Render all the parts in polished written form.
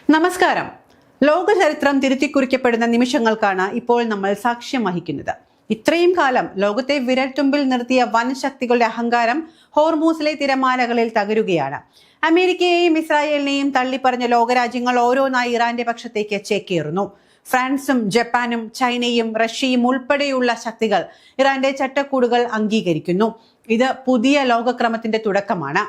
നമസ്കാരം. ലോക ചരിത്രം തിരുത്തിക്കുറിക്കപ്പെടുന്ന നിമിഷങ്ങൾക്കാണ് ഇപ്പോൾ നമ്മൾ സാക്ഷ്യം വഹിക്കുന്നത്. ഇത്രയും കാലം ലോകത്തെ വിരൽത്തുമ്പിൽ നിർത്തിയ വൻ ശക്തികളുടെ അഹങ്കാരം ഹോർമൂസിലെ തിരമാലകളിൽ തകരുകയാണ്. അമേരിക്കയെയും ഇസ്രായേലിനെയും തള്ളിപ്പറഞ്ഞ ലോകരാജ്യങ്ങൾ ഓരോന്നായി ഇറാന്റെ പക്ഷത്തേക്ക് ചേക്കേറുന്നു. ഫ്രാൻസും ജപ്പാനും ചൈനയും റഷ്യയും ഉൾപ്പെടെയുള്ള ശക്തികൾ ഇറാന്റെ ചട്ടക്കൂടുകൾ അംഗീകരിക്കുന്നു. ഇത് പുതിയ ലോകക്രമത്തിന്റെ തുടക്കമാണ്.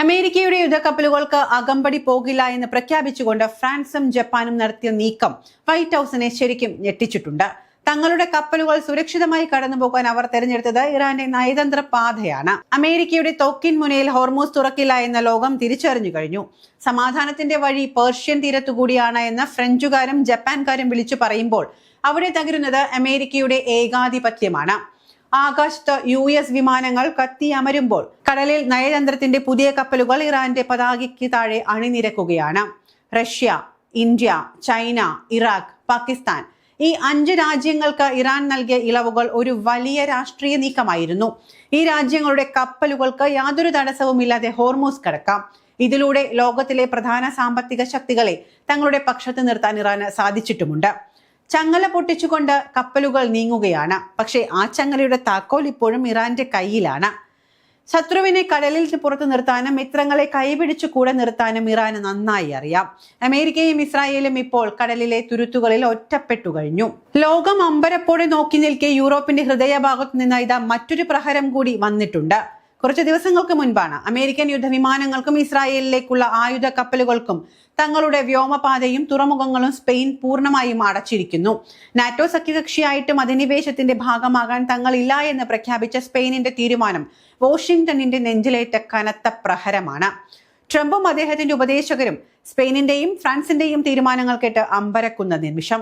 അമേരിക്കയുടെ യുദ്ധക്കപ്പലുകൾക്ക് അകമ്പടി പോകില്ല എന്ന് പ്രഖ്യാപിച്ചുകൊണ്ട് ഫ്രാൻസും ജപ്പാനും നടത്തിയ നീക്കം വൈറ്റ് ഹൗസിനെ ശരിക്കും ഞെട്ടിച്ചിട്ടുണ്ട്. തങ്ങളുടെ കപ്പലുകൾ സുരക്ഷിതമായി കടന്നുപോകാൻ അവർ തെരഞ്ഞെടുത്തത് ഇറാന്റെ നയതന്ത്ര പാതയാണ്. അമേരിക്കയുടെ തോക്കിൻ മുനയിൽ ഹോർമൂസ് തുറക്കില്ല എന്ന ലോകം തിരിച്ചറിഞ്ഞു കഴിഞ്ഞു. സമാധാനത്തിന്റെ വഴി പേർഷ്യൻ തീരത്തുകൂടിയാണ് എന്ന് ഫ്രഞ്ചുകാരും ജപ്പാൻകാരും വിളിച്ചു പറയുമ്പോൾ അവിടെ തകരുന്നത് അമേരിക്കയുടെ ഏകാധിപത്യമാണ്. ആകാശത്ത് US വിമാനങ്ങൾ കത്തിയമരുമ്പോൾ കടലിൽ നയതന്ത്രത്തിന്റെ പുതിയ കപ്പലുകൾ ഇറാന്റെ പതാകയ്ക്ക് താഴെ അണിനിരക്കുകയാണ്. Russia, India, China, Iraq, Pakistan ഈ 5 രാജ്യങ്ങൾക്ക് ഇറാൻ നൽകിയ ഇളവുകൾ ഒരു വലിയ രാഷ്ട്രീയ നീക്കമായിരുന്നു. ഈ രാജ്യങ്ങളുടെ കപ്പലുകൾക്ക് യാതൊരു തടസ്സവുമില്ലാതെ ഹോർമൂസ് കടക്കാം. ഇതിലൂടെ ലോകത്തിലെ പ്രധാന സാമ്പത്തിക ശക്തികളെ തങ്ങളുടെ പക്ഷത്ത് നിർത്താൻ ഇറാന് സാധിച്ചിട്ടുമുണ്ട്. ചങ്ങല പൊട്ടിച്ചുകൊണ്ട് കപ്പലുകൾ നീങ്ങുകയാണ്. പക്ഷേ ആ ചങ്ങലയുടെ താക്കോൽ ഇപ്പോഴും ഇറാന്റെ കയ്യിലാണ്. ശത്രുവിനെ കടലിൽ പുറത്തു നിർത്താനും മിത്രങ്ങളെ കൈപിടിച്ചു കൂടെ നിർത്താനും ഇറാന് നന്നായി അറിയാം. അമേരിക്കയും ഇസ്രായേലും ഇപ്പോൾ കടലിലെ തുരുത്തുകളിൽ ഒറ്റപ്പെട്ടു കഴിഞ്ഞു. ലോകം അമ്പരപ്പോടെ നോക്കി നിൽക്കെ യൂറോപ്പിന്റെ ഹൃദയഭാഗത്തു നിന്ന് ഇതാ മറ്റൊരു പ്രഹരം കൂടി വന്നിട്ടുണ്ട്. കുറച്ച് ദിവസങ്ങൾക്ക് മുൻപാണ് അമേരിക്കൻ യുദ്ധവിമാനങ്ങൾക്കും ഇസ്രായേലിലേക്കുള്ള ആയുധ കപ്പലുകൾക്കും തങ്ങളുടെ വ്യോമപാതയും തുറമുഖങ്ങളും സ്പെയിൻ പൂർണ്ണമായും അടച്ചിരിക്കുന്നു. നാറ്റോ സഖ്യകക്ഷിയായിട്ടും അധിനിവേശത്തിന്റെ ഭാഗമാകാൻ തങ്ങളില്ല എന്ന് പ്രഖ്യാപിച്ച സ്പെയിനിന്റെ തീരുമാനം വാഷിംഗ്ടണിന്റെ നെഞ്ചിലേറ്റ കനത്ത പ്രഹരമാണ്. ട്രംപും അദ്ദേഹത്തിന്റെ ഉപദേശകരും സ്പെയിനിന്റെയും ഫ്രാൻസിന്റെയും തീരുമാനങ്ങൾ കേട്ട് അമ്പരക്കുന്ന നിമിഷം.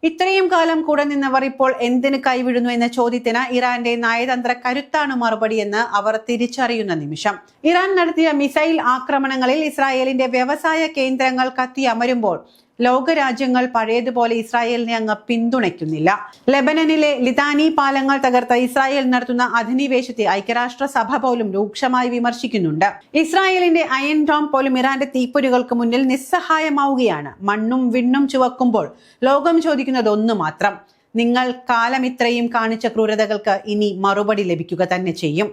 ഇത്രയും കാലം കൂടെ നിന്നവർ ഇപ്പോൾ എന്തിന് കൈവിടുന്നു എന്ന ചോദ്യത്തിന് ഇറാന്റെ നയതന്ത്ര കരുത്താണ് മറുപടി എന്ന് അവർ തിരിച്ചറിയുന്ന നിമിഷം. ഇറാൻ നടത്തിയ മിസൈൽ ആക്രമണങ്ങളിൽ ഇസ്രായേലിന്റെ വ്യവസായ കേന്ദ്രങ്ങൾ കത്തിയമരുമ്പോൾ ലോകരാജ്യങ്ങൾ പഴയതുപോലെ ഇസ്രായേലിനെ അങ്ങ് പിന്തുണയ്ക്കുന്നില്ല. ലെബനനിലെ ലിതാനി പാലങ്ങൾ തകർത്ത ഇസ്രായേൽ നടത്തുന്ന അധിനിവേശത്തെ ഐക്യരാഷ്ട്രസഭ പോലും രൂക്ഷമായി വിമർശിക്കുന്നുണ്ട്. ഇസ്രായേലിന്റെ അയൺ ഡോം പോലും ഇറാന്റെ തീപ്പൊരികൾക്ക് മുന്നിൽ നിസ്സഹായമാവുകയാണ്. മണ്ണും വിണ്ണും ചുവക്കുമ്പോൾ ലോകം ചോദിക്കുന്നത് ഒന്ന് മാത്രം: നിങ്ങൾ കാലം ഇത്രയും കാണിച്ച ക്രൂരതകൾക്ക് ഇനി മറുപടി ലഭിക്കുക തന്നെ ചെയ്യും.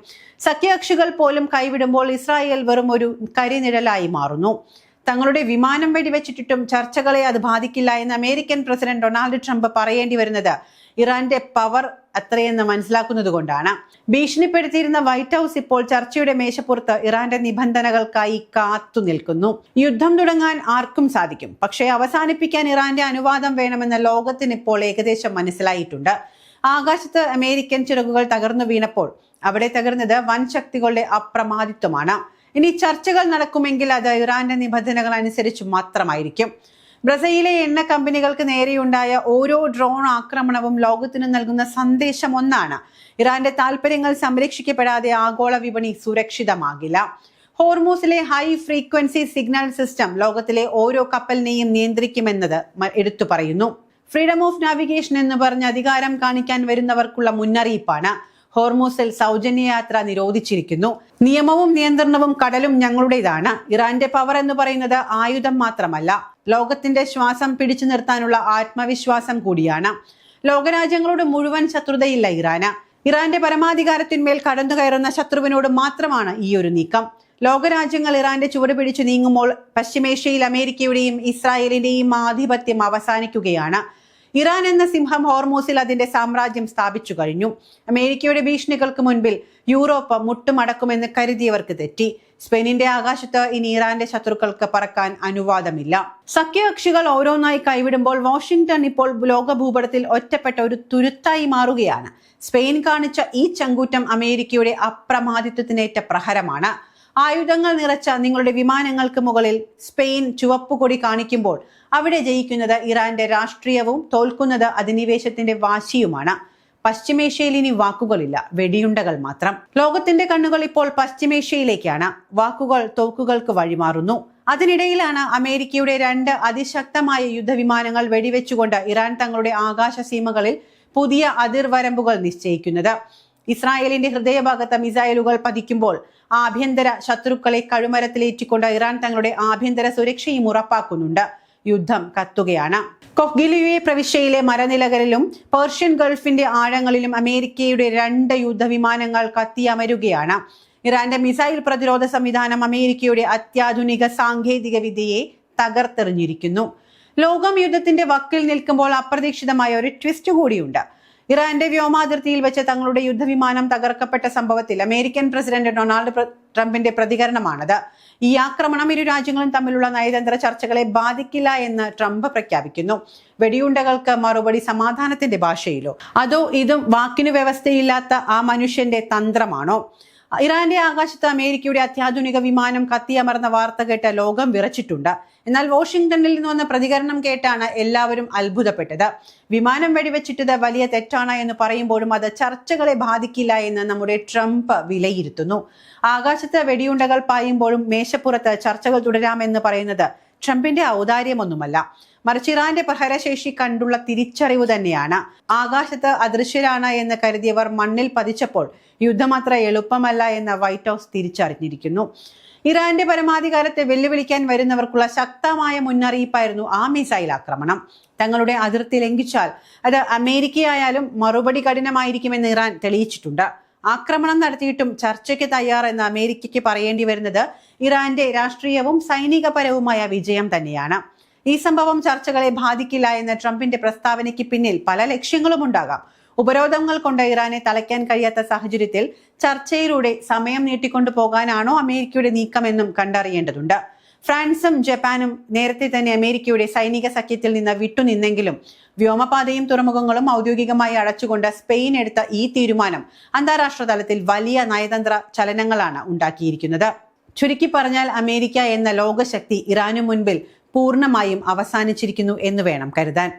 സഖ്യകക്ഷികൾ പോലും കൈവിടുമ്പോൾ ഇസ്രായേൽ വെറും ഒരു കരിനിഴലായി മാറുന്നു. തങ്ങളുടെ വിമാനം വെടിവെച്ചിട്ടും ചർച്ചകളെ അത് ബാധിക്കില്ല എന്ന് അമേരിക്കൻ പ്രസിഡന്റ് ഡൊണാൾഡ് ട്രംപ് പറയേണ്ടി വരുന്നത് ഇറാന്റെ പവർ അത്രയെന്ന് മനസ്സിലാക്കുന്നത് കൊണ്ടാണ്. ഭീഷണിപ്പെടുത്തിയിരുന്ന വൈറ്റ് ഹൗസ് ഇപ്പോൾ ചർച്ചയുടെ മേശപ്പുറത്ത് ഇറാന്റെ നിബന്ധനകൾക്കായി കാത്തു നിൽക്കുന്നു. യുദ്ധം തുടങ്ങാൻ ആർക്കും സാധിക്കും, പക്ഷേ അവസാനിപ്പിക്കാൻ ഇറാന്റെ അനുവാദം വേണമെന്ന ലോകത്തിന് ഇപ്പോൾ ഏകദേശം മനസ്സിലായിട്ടുണ്ട്. ആകാശത്ത് അമേരിക്കൻ ചിറകുകൾ തകർന്നു വീണപ്പോൾ അവിടെ തകർന്നത് വൻ ശക്തികളുടെ അപ്രമാദിത്വമാണ്. ഇനി ചർച്ചകൾ നടക്കുമെങ്കിൽ അത് ഇറാന്റെ നിബന്ധനകൾ അനുസരിച്ച് മാത്രമായിരിക്കും. ബ്രസീലിലെ എണ്ണ കമ്പനികൾക്ക് നേരെയുണ്ടായ ഓരോ ഡ്രോൺ ആക്രമണവും ലോകത്തിന് നൽകുന്ന സന്ദേശം ഒന്നാണ്: ഇറാന്റെ താല്പര്യങ്ങൾ സംരക്ഷിക്കപ്പെടാതെ ആഗോള വിപണി സുരക്ഷിതമാകില്ല. ഹോർമൂസിലെ ഹൈ ഫ്രീക്വൻസി സിഗ്നൽ സിസ്റ്റം ലോകത്തിലെ ഓരോ കപ്പലിനെയും നിയന്ത്രിക്കുമെന്നത് എടുത്തു പറയുന്നു. ഫ്രീഡം ഓഫ് നാവിഗേഷൻ എന്ന് പറഞ്ഞ് അധികാരം കാണിക്കാൻ വരുന്നവർക്കുള്ള മുന്നറിയിപ്പാണ്. ഹോർമൂസിൽ സൗജന്യ യാത്ര നിരോധിച്ചിരിക്കുന്നു. നിയമവും നിയന്ത്രണവും കടലും ഞങ്ങളുടേതാണ്. ഇറാന്റെ പവർ എന്ന് പറയുന്നത് ആയുധം മാത്രമല്ല, ലോകത്തിന്റെ ശ്വാസം പിടിച്ചു നിർത്താനുള്ള ആത്മവിശ്വാസം കൂടിയാണ്. ലോകരാജ്യങ്ങളോട് മുഴുവൻ ശത്രുതയില്ല ഇറാന്. ഇറാന്റെ പരമാധികാരത്തിന്മേൽ കടന്നു കയറുന്ന ശത്രുവിനോട് മാത്രമാണ് ഈ ഒരു നീക്കം. ലോകരാജ്യങ്ങൾ ഇറാന്റെ ചുവട് പിടിച്ചു നീങ്ങുമ്പോൾ പശ്ചിമേഷ്യയിൽ അമേരിക്കയുടെയും ഇസ്രായേലിന്റെയും ആധിപത്യം അവസാനിക്കുകയാണ്. ഇറാൻ എന്ന സിംഹം ഹോർമൂസിൽ അതിന്റെ സാമ്രാജ്യം സ്ഥാപിച്ചു കഴിഞ്ഞു. അമേരിക്കയുടെ ഭീഷണികൾക്ക് മുൻപിൽ യൂറോപ്പ് മുട്ടുമടക്കുമെന്ന് കരുതിയവർക്ക് തെറ്റി. സ്പെയിനിന്റെ ആകാശത്ത് ഇനി ഇറാന്റെ ശത്രുക്കൾക്ക് പറക്കാൻ അനുവാദമില്ല. സഖ്യകക്ഷികൾ ഓരോന്നായി കൈവിടുമ്പോൾ വാഷിംഗ്ടൺ ഇപ്പോൾ ലോക ഭൂപടത്തിൽ ഒറ്റപ്പെട്ട ഒരു തുരുത്തായി മാറുകയാണ്. സ്പെയിൻ കാണിച്ച ഈ ചങ്കൂറ്റം അമേരിക്കയുടെ അപ്രമാദിത്വത്തിനേറ്റ പ്രഹരമാണ്. ആയുധങ്ങൾ നിറച്ച നിങ്ങളുടെ വിമാനങ്ങൾക്ക് മുകളിൽ സ്പെയിൻ ചുവപ്പുകൊടി കാണിക്കുമ്പോൾ അവിടെ ജയിക്കുന്നത് ഇറാന്റെ രാഷ്ട്രീയവും തോൽക്കുന്നത് അധിനിവേശത്തിന്റെ വാശിയുമാണ്. പശ്ചിമേഷ്യയിൽ ഇനി വാക്കുകളില്ല, വെടിയുണ്ടകൾ മാത്രം. ലോകത്തിന്റെ കണ്ണുകൾ ഇപ്പോൾ പശ്ചിമേഷ്യയിലേക്കാണ്. വാക്കുകൾ തോക്കുകൾക്ക് വഴിമാറുന്നു. അതിനിടയിലാണ് അമേരിക്കയുടെ 2 അതിശക്തമായ യുദ്ധവിമാനങ്ങൾ വെടിവെച്ചുകൊണ്ട് ഇറാൻ തങ്ങളുടെ ആകാശ സീമകളിൽ പുതിയ അതിർവരമ്പുകൾ നിശ്ചയിക്കുന്നത്. ഇസ്രായേലിന്റെ ഹൃദയഭാഗത്ത് മിസൈലുകൾ പതിക്കുമ്പോൾ ആഭ്യന്തര ശത്രുക്കളെ കഴുമരത്തിലേറ്റിക്കൊണ്ട് ഇറാൻ തങ്ങളുടെ ആഭ്യന്തര സുരക്ഷയും ഉറപ്പാക്കുന്നുണ്ട്. യുദ്ധം കത്തുകയാണ്. കൊഗ്ലിയുയെ പ്രവിശ്യയിലെ മരനിലകളിലും പേർഷ്യൻ ഗൾഫിന്റെ ആഴങ്ങളിലും അമേരിക്കയുടെ 2 യുദ്ധവിമാനങ്ങൾ കത്തിയമരുകയാണ്. ഇറാന്റെ മിസൈൽ പ്രതിരോധ സംവിധാനം അമേരിക്കയുടെ അത്യാധുനിക സാങ്കേതിക വിദ്യയെ തകർത്തെറിഞ്ഞിരിക്കുന്നു. ലോകം യുദ്ധത്തിന്റെ വക്കിൽ നിൽക്കുമ്പോൾ അപ്രതീക്ഷിതമായ ഒരു ട്വിസ്റ്റ് കൂടിയുണ്ട്. ഇറാന്റെ വ്യോമാതിർത്തിയിൽ വെച്ച് തങ്ങളുടെ യുദ്ധവിമാനം തകർക്കപ്പെട്ട സംഭവത്തിൽ അമേരിക്കൻ പ്രസിഡന്റ് ഡൊണാൾഡ് ട്രംപിന്റെ പ്രതികരണമാണത്. ഈ ആക്രമണം ഇരു രാജ്യങ്ങളും തമ്മിലുള്ള നയതന്ത്ര ചർച്ചകളെ ബാധിക്കില്ല എന്ന് ട്രംപ് പ്രഖ്യാപിക്കുന്നു. വെടിയുണ്ടകൾക്ക് മറുപടി സമാധാനത്തിന്റെ ഭാഷയിലോ അതോ ഇതും വാക്കിനു വ്യവസ്ഥയില്ലാത്ത ആ മനുഷ്യന്റെ തന്ത്രമാണോ? ഇറാന്റെ ആകാശത്ത് അമേരിക്കയുടെ അത്യാധുനിക വിമാനം കത്തിയമർന്ന വാർത്ത കേട്ട് ലോകം വിറച്ചിട്ടുണ്ട്. എന്നാൽ വാഷിംഗ്ടണിൽ നിന്ന് വന്ന പ്രതികരണം കേട്ടാണ് എല്ലാവരും അത്ഭുതപ്പെട്ടത്. വിമാനം വെടിവെച്ചിട്ടത് വലിയ തെറ്റാണ് എന്ന് പറയുമ്പോഴും അത് ചർച്ചകളെ ബാധിക്കില്ല എന്ന് നമ്മുടെ ട്രംപ് വിലയിരുത്തുന്നു. ആകാശത്ത് വെടിയുണ്ടകൾ പായുമ്പോഴും മേശപ്പുറത്ത് ചർച്ചകൾ തുടരാമെന്ന് പറയുന്നത് ട്രംപിന്റെ ഔദാര്യമൊന്നുമല്ല, മറിച്ച് ഇറാന്റെ പ്രഹരശേഷി കണ്ടുള്ള തിരിച്ചറിവ് തന്നെയാണ്. ആകാശത്ത് അദൃശ്യരാണ് എന്ന് കരുതിയവർ മണ്ണിൽ പതിച്ചപ്പോൾ യുദ്ധം അത്ര എളുപ്പമല്ല എന്ന് വൈറ്റ് ഹൗസ് തിരിച്ചറിഞ്ഞിരിക്കുന്നു. ഇറാന്റെ പരമാധികാരത്തെ വെല്ലുവിളിക്കാൻ വരുന്നവർക്കുള്ള ശക്തമായ മുന്നറിയിപ്പായിരുന്നു ആ മിസൈൽ ആക്രമണം. തങ്ങളുടെ അതിർത്തി ലംഘിച്ചാൽ അത് അമേരിക്കയായാലും മറുപടി കഠിനമായിരിക്കുമെന്ന് ഇറാൻ തെളിയിച്ചിട്ടുണ്ട്. ആക്രമണം നടത്തിയിട്ടും ചർച്ചയ്ക്ക് തയ്യാറെന്ന് അമേരിക്കയ്ക്ക് പറയേണ്ടി വരുന്നത് ഇറാന്റെ രാഷ്ട്രീയവും സൈനികപരവുമായ വിജയം തന്നെയാണ്. ഈ സംഭവം ചർച്ചകളെ ബാധിക്കില്ല എന്ന ട്രംപിന്റെ പ്രസ്താവനയ്ക്ക് പിന്നിൽ പല ലക്ഷ്യങ്ങളും ഉണ്ടാകാം. ഉപരോധങ്ങൾ കൊണ്ട് ഇറാനെ തളയ്ക്കാൻ കഴിയാത്ത സാഹചര്യത്തിൽ ചർച്ചയിലൂടെ സമയം നീട്ടിക്കൊണ്ടു പോകാനാണോ അമേരിക്കയുടെ നീക്കമെന്നും കണ്ടറിയേണ്ടതുണ്ട്. ഫ്രാൻസും ജപ്പാനും നേരത്തെ തന്നെ അമേരിക്കയുടെ സൈനിക സഖ്യത്തിൽ നിന്ന് വിട്ടുനിന്നെങ്കിലും വ്യോമപാതയും തുറമുഖങ്ങളും ഔദ്യോഗികമായി അടച്ചുകൊണ്ട് സ്പെയിൻ എടുത്ത ഈ തീരുമാനം അന്താരാഷ്ട്ര തലത്തിൽ വലിയ നയതന്ത്ര ചലനങ്ങളാണ് ഉണ്ടാക്കിയിരിക്കുന്നത്. ചുരുക്കി പറഞ്ഞാൽ അമേരിക്ക എന്ന ലോകശക്തി ഇറാനു മുൻപിൽ പൂർണ്ണമായും അവസാനിച്ചിരിക്കുന്നു എന്ന് വേണം കരുതാൻ.